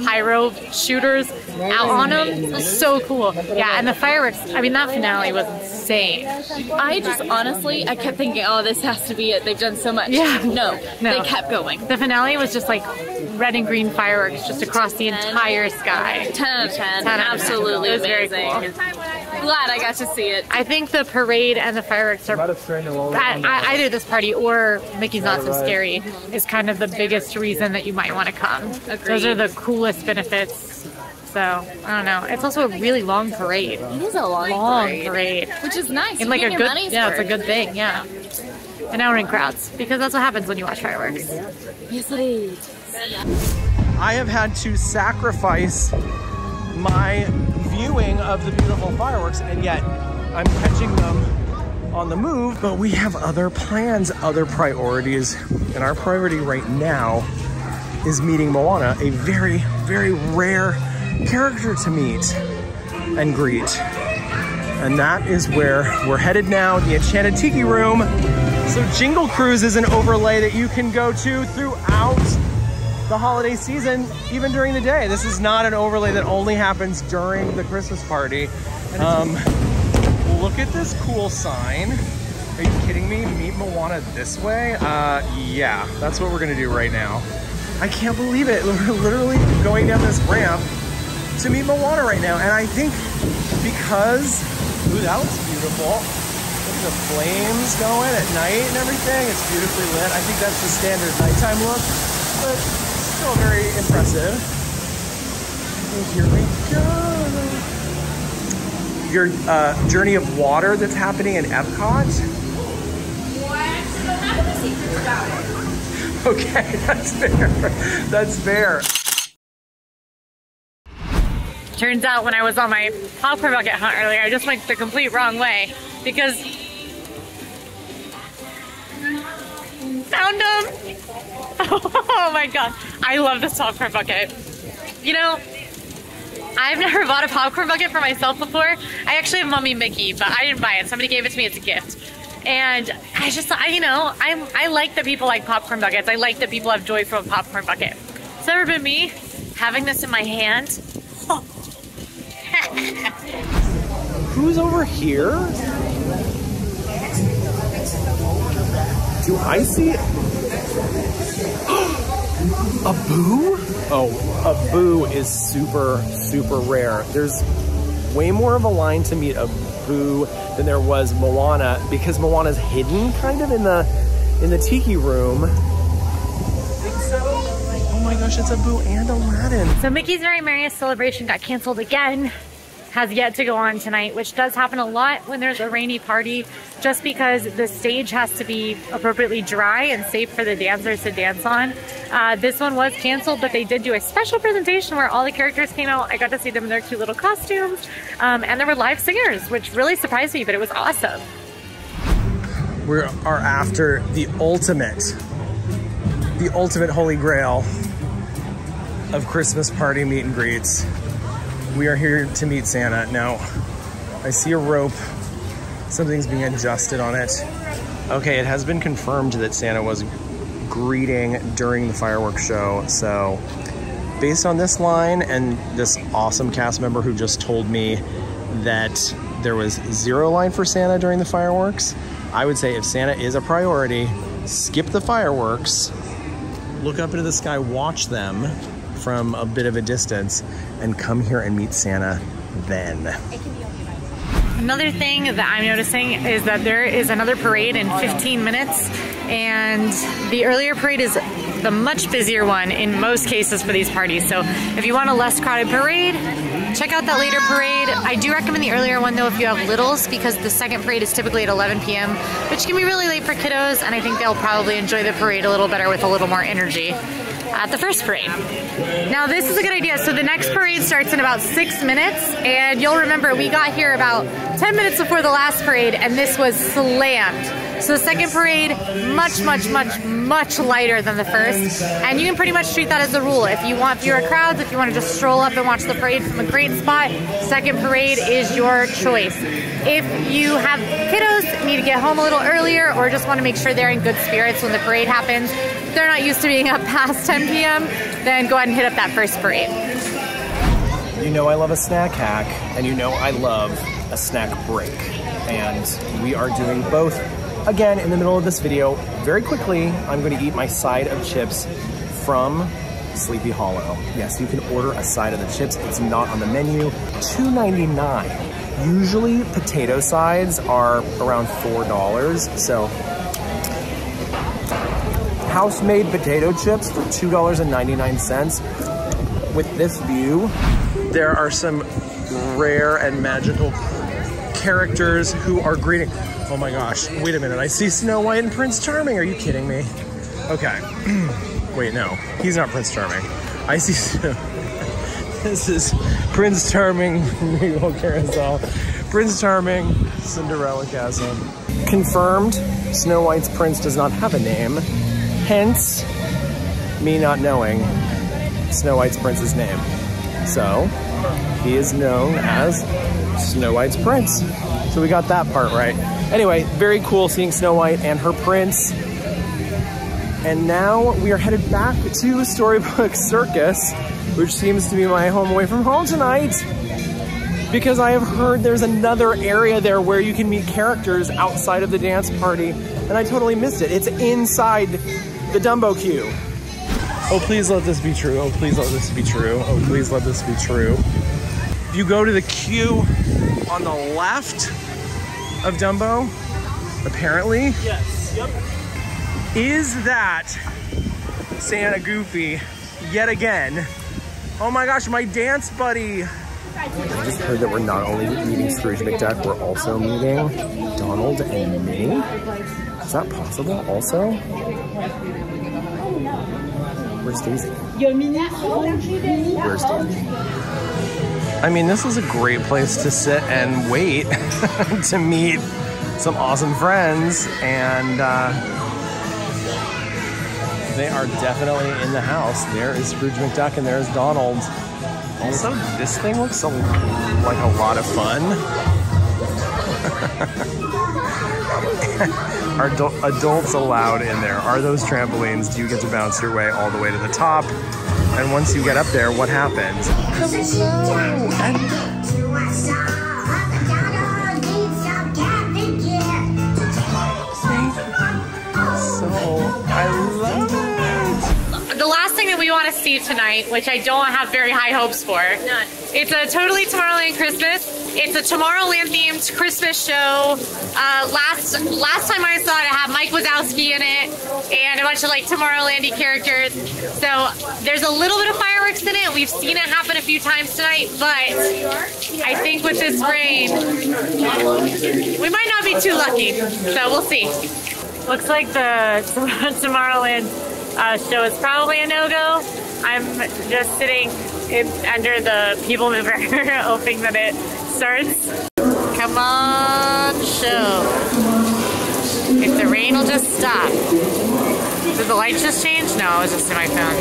pyro shooters out on them. It was so cool. Yeah, and the fireworks, I mean, that finale was insane. I just honestly, I kept thinking, oh, this has to be it. They've done so much. Yeah. No, they kept going. The finale was just like red and green fireworks just across the entire sky. 10 out of 10. Absolutely it was amazing. Very cool. Glad I got to see it. I think the parade and the fireworks are at either this party or Mickey's Not So Scary is kind of the biggest reason that you might want to come. Agreed. Those are the coolest benefits. So, I don't know. It's also a really long parade. It is a long parade. Which is nice. And like a good, it's a good thing, yeah. And now we're in crowds because that's what happens when you watch fireworks. Yes, it is. I have had to sacrifice my viewing of the beautiful fireworks, and yet I'm catching them on the move, but we have other plans, other priorities, and our priority right now is meeting Moana, a very, very rare character to meet and greet. And that is where we're headed now, the Enchanted Tiki Room. So Jingle Cruise is an overlay that you can go to throughout the holiday season, even during the day. This is not an overlay that only happens during the Christmas party. Look at this cool sign. Are you kidding me? Meet Moana this way? Yeah, that's what we're gonna do right now. I can't believe it. We're literally going down this ramp to meet Moana right now. And I think because, ooh, that looks beautiful. Look at the flames going at night and everything. It's beautifully lit. I think that's the standard nighttime look, but still very impressive. Here we go. Your Journey of Water that's happening in Epcot. Okay, that's fair. That's fair. Turns out when I was on my popcorn bucket hunt earlier, I just went the complete wrong way because found them. Oh my god, I love this popcorn bucket. You know, I've never bought a popcorn bucket for myself before. I actually have Mommy Mickey, but I didn't buy it. Somebody gave it to me as a gift. And I like that people like popcorn buckets. I like that people have joy from a popcorn bucket. It's never been me having this in my hand. Who's over here? Do I see a Boo? Oh, a Boo is super, super rare. There's way more of a line to meet a Boo than there was Moana, because Moana's hidden kind of in the tiki room. Think so? Oh my gosh, it's a Boo and Aladdin. So Mickey's Very Merriest Celebration got canceled again. Has yet to go on tonight, which does happen a lot when there's a rainy party, just because the stage has to be appropriately dry and safe for the dancers to dance on. This one was canceled, but they did do a special presentation where all the characters came out. I got to see them in their cute little costumes, and there were live singers, which really surprised me, but it was awesome. We are after the ultimate holy grail of Christmas party meet and greets. We are here to meet Santa. Now, I see a rope. Something's being adjusted on it. Okay, it has been confirmed that Santa was greeting during the fireworks show. So, based on this line and this awesome cast member who just told me that there was zero line for Santa during the fireworks, I would say if Santa is a priority, skip the fireworks, look up into the sky, watch them from a bit of a distance, and come here and meet Santa then. Another thing that I'm noticing is that there is another parade in 15 minutes, and the earlier parade is the much busier one in most cases for these parties. So if you want a less crowded parade, check out that later parade. I do recommend the earlier one though if you have littles, because the second parade is typically at 11 p.m., which can be really late for kiddos, and I think they'll probably enjoy the parade a little better with a little more energy at the first parade. Now this is a good idea. So the next parade starts in about 6 minutes, and you'll remember we got here about 10 minutes before the last parade and this was slammed. So the second parade, much lighter than the first, and you can pretty much treat that as a rule. If you want fewer crowds, if you want to just stroll up and watch the parade from a great spot, second parade is your choice. If you have kiddos, need to get home a little earlier, or just want to make sure they're in good spirits when the parade happens, if they're not used to being up past 10 p.m., then go ahead and hit up that first parade. You know I love a snack hack, and you know I love a snack break. And we are doing both. Again, in the middle of this video, very quickly, I'm going to eat my side of chips from Sleepy Hollow. Yes, you can order a side of the chips. It's not on the menu. $2.99. Usually, potato sides are around $4. So, house-made potato chips for $2.99. With this view, there are some rare and magical characters who are greeting. Oh my gosh, wait a minute, I see Snow White and Prince Charming. Are you kidding me? Okay, wait, no, he's not Prince Charming. I see, this is Prince Charming, Regal Carousel. Prince Charming, Cinderella Castle. Confirmed, Snow White's prince does not have a name, hence me not knowing Snow White's prince's name. So, he is known as Snow White's prince. So we got that part right. Anyway, very cool seeing Snow White and her prince. And now we are headed back to Storybook Circus, which seems to be my home away from home tonight, because I have heard there's another area there where you can meet characters outside of the dance party, and I totally missed it. It's inside the Dumbo queue. Oh, please let this be true. Oh, please let this be true. Oh, please let this be true. If you go to the queue on the left of Dumbo, apparently, yes, yep. Is that Santa Goofy yet again Oh my gosh, my dance buddy. I just heard that we're not only meeting Scrooge McDuck, we're also meeting Donald and Minnie. Is that possible also? Where's Daisy? Where's Daisy? I mean, this is a great place to sit and wait to meet some awesome friends, and they are definitely in the house. There is Scrooge McDuck and there's Donald. Also, this thing looks like a lot of fun. Are adults allowed in there? Are those trampolines? Do you get to bounce your way all the way to the top? And once you get up there, what happens? I love it. The last thing that we want to see tonight, which I don't have very high hopes for, it's a totally Tomorrowland Christmas. It's a Tomorrowland themed Christmas show. Last time I saw it, it had Mike Wazowski in it and a bunch of like Tomorrowlandy characters. So there's a little bit of fireworks in it. We've seen it happen a few times tonight, but I think with this rain, we might not be too lucky. So we'll see. Looks like the Tomorrowland show is probably a no-go. I'm just sitting under the people mover hoping that it starts. Come on, show. If the rain will just stop. Did the lights just change? No, it was just in my phone.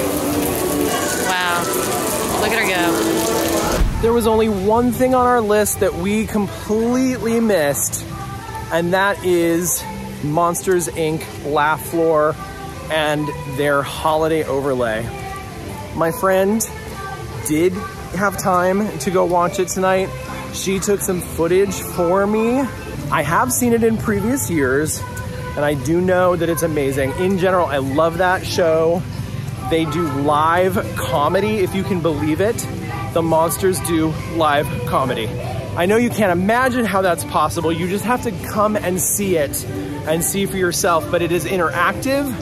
Wow, look at her go. There was only one thing on our list that we completely missed, and that is Monsters, Inc. Laugh Floor and their holiday overlay. My friend did have time to go watch it tonight. She took some footage for me. I have seen it in previous years, and I do know that it's amazing. In general, I love that show. They do live comedy, if you can believe it. The Monsters do live comedy. I know you can't imagine how that's possible. You just have to come and see it and see for yourself, but it is interactive.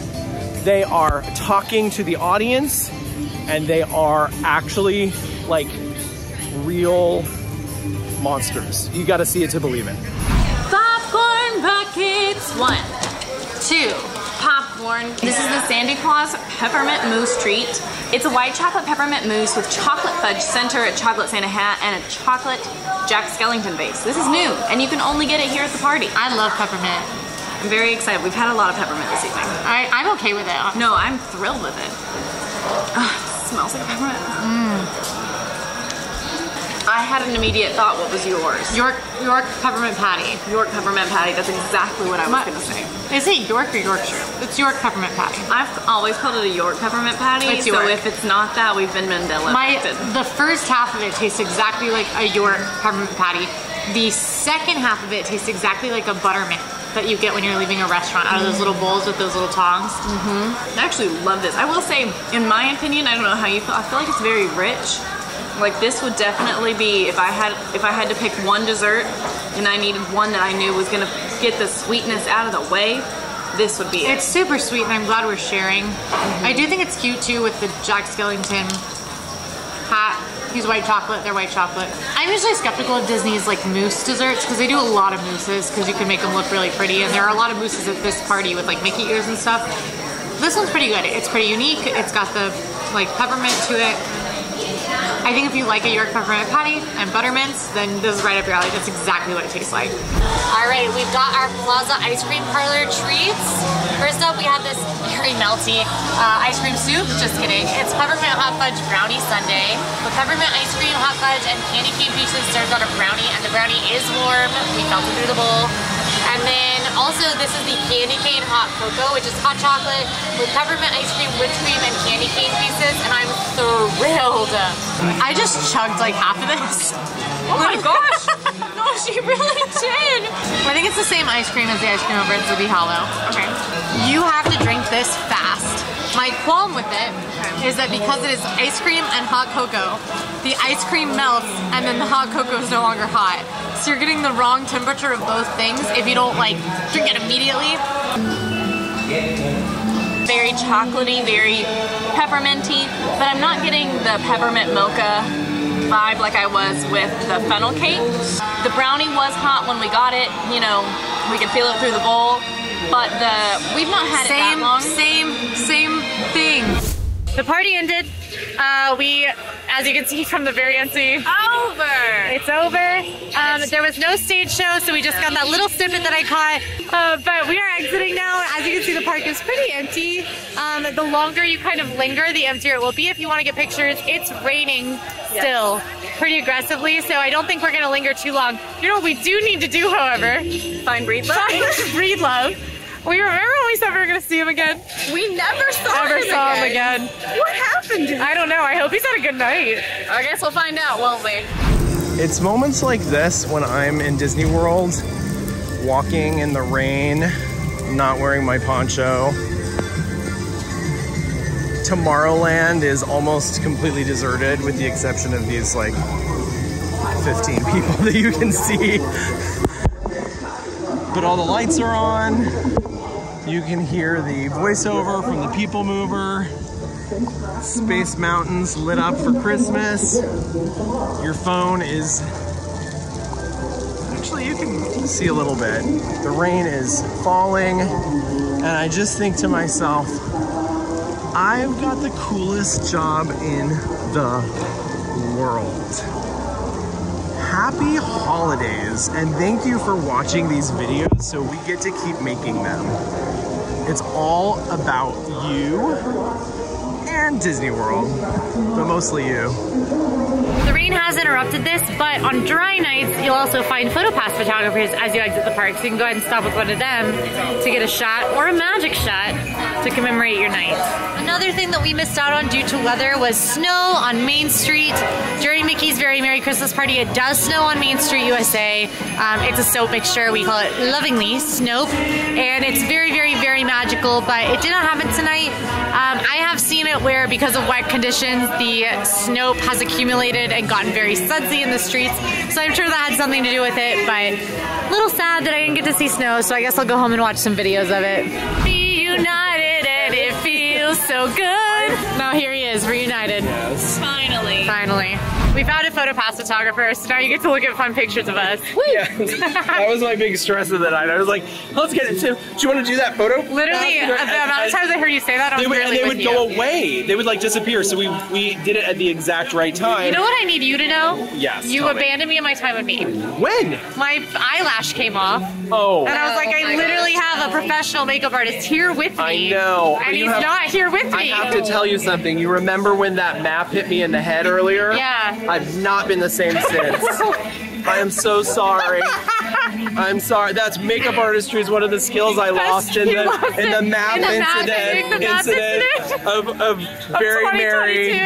They are talking to the audience, and they are actually like real monsters. You gotta see it to believe it. Popcorn buckets. 1, 2, popcorn. This is the Santa Claus Peppermint Mousse treat. It's a white chocolate peppermint mousse with chocolate fudge center, a chocolate Santa hat, and a chocolate Jack Skellington base. This is new, and you can only get it here at the party. I love peppermint. I'm very excited. We've had a lot of peppermint this evening. I'm okay with it. No, I'm thrilled with it. It smells like peppermint. I had an immediate thought. What was yours? York peppermint patty. York peppermint patty. That's exactly what I was gonna say. Is it York or Yorkshire? It's York peppermint patty. I've always called it a York peppermint patty. It's York. So if it's not that, we've been Mandela affected. The first half of it tastes exactly like a York peppermint patty. The second half of it tastes exactly like a buttermint that you get when you're leaving a restaurant out of those little bowls with those little tongs. I actually love this. I will say, in my opinion, I don't know how you feel. I feel like it's very rich. Like this would definitely be, if I had to pick one dessert and I needed one that I knew was gonna get the sweetness out of the way, this would be it. It's super sweet, and I'm glad we're sharing. I do think it's cute too with the Jack Skellington hat. He's white chocolate, they're white chocolate. I'm usually skeptical of Disney's like mousse desserts because they do a lot of mousses because you can make them look really pretty, and there are a lot of mousses at this party with like Mickey ears and stuff. This one's pretty good. It's pretty unique. It's got the like peppermint to it. I think if you like a York peppermint patty and buttermints, then this is right up your alley. That's exactly what it tastes like. All right, we've got our Plaza Ice Cream Parlor treats. First up, we have this very melty ice cream soup. Just kidding. It's peppermint hot fudge brownie sundae with peppermint ice cream, hot fudge, and candy cane pieces served on a brownie, and the brownie is warm. We melted through the bowl. And then also this is the candy cane hot cocoa, which is hot chocolate with peppermint ice cream, whipped cream, and candy cane pieces, and I'm thrilled. I just chugged like half of this. Oh my gosh! No, she really did. I think it's the same ice cream as the ice cream over at Sleepy Hollow. Okay. You have to drink this fast. My qualm with it is that because it is ice cream and hot cocoa, the ice cream melts and then the hot cocoa is no longer hot. So you're getting the wrong temperature of both things if you don't like drink it immediately. very chocolatey, very pepperminty, but I'm not getting the peppermint mocha vibe like I was with the funnel cake. The brownie was hot when we got it, you know, we could feel it through the bowl, but we've not had it that long. Same thing. The party ended. We, as you can see from the very end, it's over. There was no stage show, so we just got that little snippet that I caught. But we are exiting now. As you can see, the park is pretty empty. The longer you kind of linger, the emptier it will be if you want to get pictures. It's raining still pretty aggressively, so I don't think we're going to linger too long. You know what we do need to do, however? Find Breedlove. Find Breedlove. We remember when we said we were going to see him again? We never saw him again. What happened to him? I don't know. I hope he's had a good night. I guess we'll find out, won't we? It's moments like this when I'm in Disney World, walking in the rain, not wearing my poncho. Tomorrowland is almost completely deserted with the exception of these like 15 people that you can see. But all the lights are on. You can hear the voiceover from the People Mover. Space Mountains lit up for Christmas. Your phone is... Actually, you can see a little bit. The rain is falling. And I just think to myself, I've got the coolest job in the world. Happy holidays, and thank you for watching these videos so we get to keep making them. It's all about you and Disney World, but mostly you. The rain has interrupted this, but on dry nights, you'll also find PhotoPass photographers as you exit the park, so you can go ahead and stop with one of them to get a shot or a magic shot to commemorate your night. Another thing that we missed out on due to weather was snow on Main Street. During Mickey's Very Merry Christmas Party, it does snow on Main Street, USA. It's a soap mixture. We call it lovingly Snope, and it's very, very, very magical, but it did not happen tonight. I have seen it where, because of wet conditions, the Snope has accumulated and gotten very sudsy in the streets, so I'm sure that had something to do with it, but a little sad that I didn't get to see snow, so I guess I'll go home and watch some videos of it. Be united and it feels so good. Now here he is, reunited. Yes. Finally. Finally. We found a PhotoPass photographer, so now you get to look at fun pictures of us. Yes. That was my big stress of the night. I was like, let's get it. Do you want to do that photo? Literally, the amount of times I heard you say that, I was they would go away. They would like disappear. So we did it at the exact right time. You know what I need you to know? Yes. You abandoned me in my time of need. When? My eyelash came off. Oh. And I was like, I literally have a professional makeup artist here with me. I know. And he's not here with me. I have to tell you something. You remember when that map hit me in the head earlier? Yeah. I've not been the same since. I am so sorry. I'm sorry. That's makeup artistry is one of the skills I lost in the map incident of Very Merry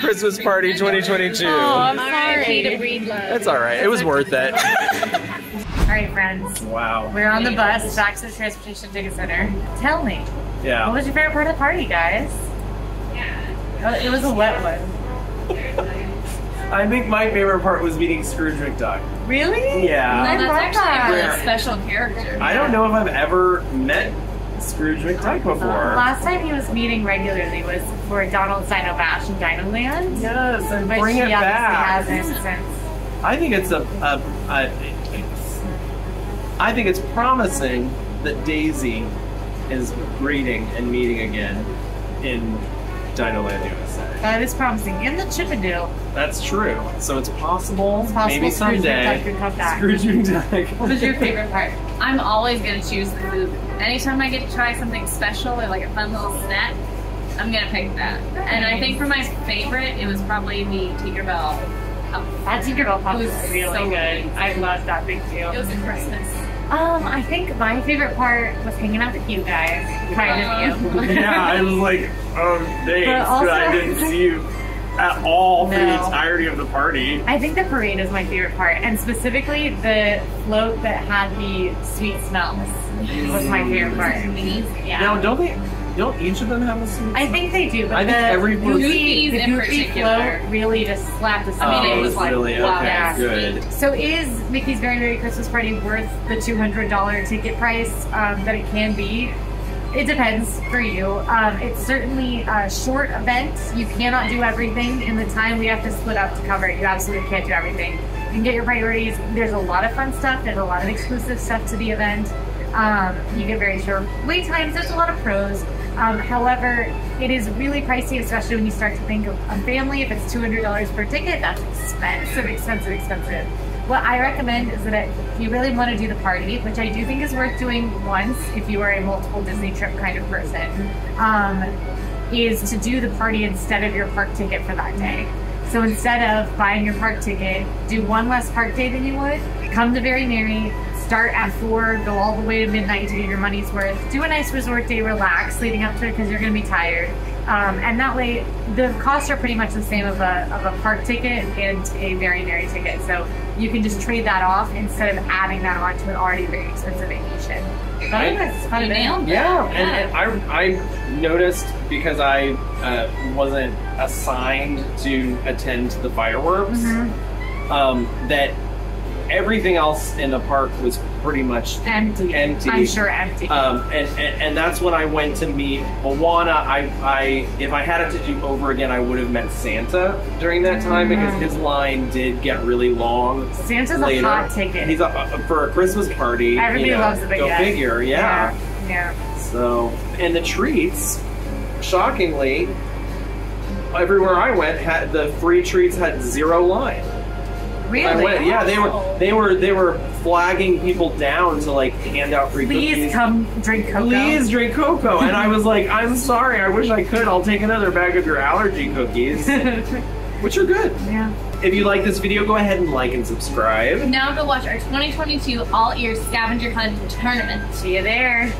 Christmas Party 2022. Oh, I'm sorry. To Breedlove. That's all right. It was worth it. All right, friends. Wow. We're on the bus back to the Transportation Ticket Center. Tell me, Yeah. what was your favorite part of the party, guys? Yeah. It was a wet one. I think my favorite part was meeting Scrooge McDuck. Really? Yeah. Well, that's actually a Yeah. really special character. I don't know if I've ever met Scrooge McDuck before. Last time he was meeting regularly was for Donald's Dino Bash in Dinoland. Yes, and Which bring it he back. obviously hasn't since. I think it's I think it's promising that Daisy is breeding and meeting again in Dinoland USA. That is promising. In the Chippendale. That's true. So it's possible, maybe Scrooge someday. McDuck could come back. Scrooge McDuck. What was your favorite part? I'm always going to choose the food. Anytime I get to try something special or like a fun little snack, I'm going to pick that. And I think for my favorite, it was probably the Tinkerbell. That Tinkerbell puff was really so good. I loved that thing too. It was a Christmas. I think my favorite part was hanging out with you guys. Kind of you. Yeah, I was like, oh, thanks. But also- I didn't see you at all for the No. entirety of the party. I think the parade is my favorite part, and specifically the float that had the sweet smells was my favorite part. Yeah. Now, don't each of them have a sweet I think they do, but I think every the Goofy's in Goofy particular. float really just slapped us. I mean, it was like, really? wow, Okay, that's good. So is Mickey's Very Merry Christmas Party worth the $200 ticket price that it can be? It depends for you. It's certainly a short event. You cannot do everything in the time we have to split up to cover it. You absolutely can't do everything. You can get your priorities. There's a lot of fun stuff. There's a lot of exclusive stuff to the event. You get very short wait times. There's a lot of pros. However, it is really pricey, especially when you start to think of a family. If it's $200 per ticket, that's expensive, expensive, expensive. What I recommend is that if you really want to do the party, which I do think is worth doing once if you are a multiple Disney trip kind of person, is to do the party instead of your park ticket for that day. So instead of buying your park ticket, do one less park day than you would, come to Very Merry, start at 4, go all the way to midnight to get your money's worth, do a nice resort day, relax leading up to it because you're going to be tired. And that way, the costs are pretty much the same of a park ticket and a Very Merry ticket. So you can just trade that off instead of adding that on to an already very expensive vacation. But I think that's fun. Yeah, and I noticed because I wasn't assigned to attend the fireworks, that everything else in the park was pretty much empty. I'm sure empty. And that's when I went to meet Moana. If I had it to do over again, I would have met Santa during that time because his line did get really long. Santa's later. a hot ticket. He's for a Christmas party. Everybody loves the big Go guy. figure, yeah. So, and the treats, shockingly, everywhere I went, the free treats had 0 line. Really? Yeah, they were flagging people down to like hand out free cookies. Please come drink cocoa. Please drink cocoa. And I was like, I'm sorry, I wish I could. I'll take another bag of your allergy cookies, which are good. Yeah. If you like this video, go ahead and like and subscribe. Now go watch our 2022 All Ears Scavenger Hunt Tournament. See you there.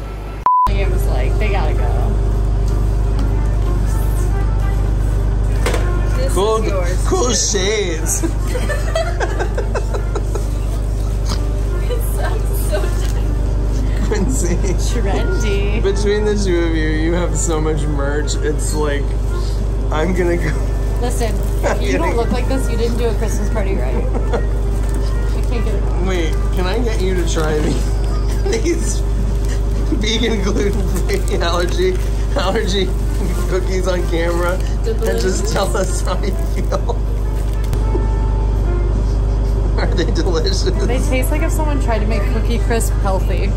It was like, they gotta go. Cool shades. Quincy. Trendy. Between the two of you, you have so much merch. It's like, I'm gonna go. Listen, if you don't look like this, you didn't do a Christmas party right. I can't get it. Wait, can I get you to try these vegan, gluten-free, allergy cookies on camera and just tell us how you feel? Are they delicious? They taste like if someone tried to make Cookie Crisp healthy.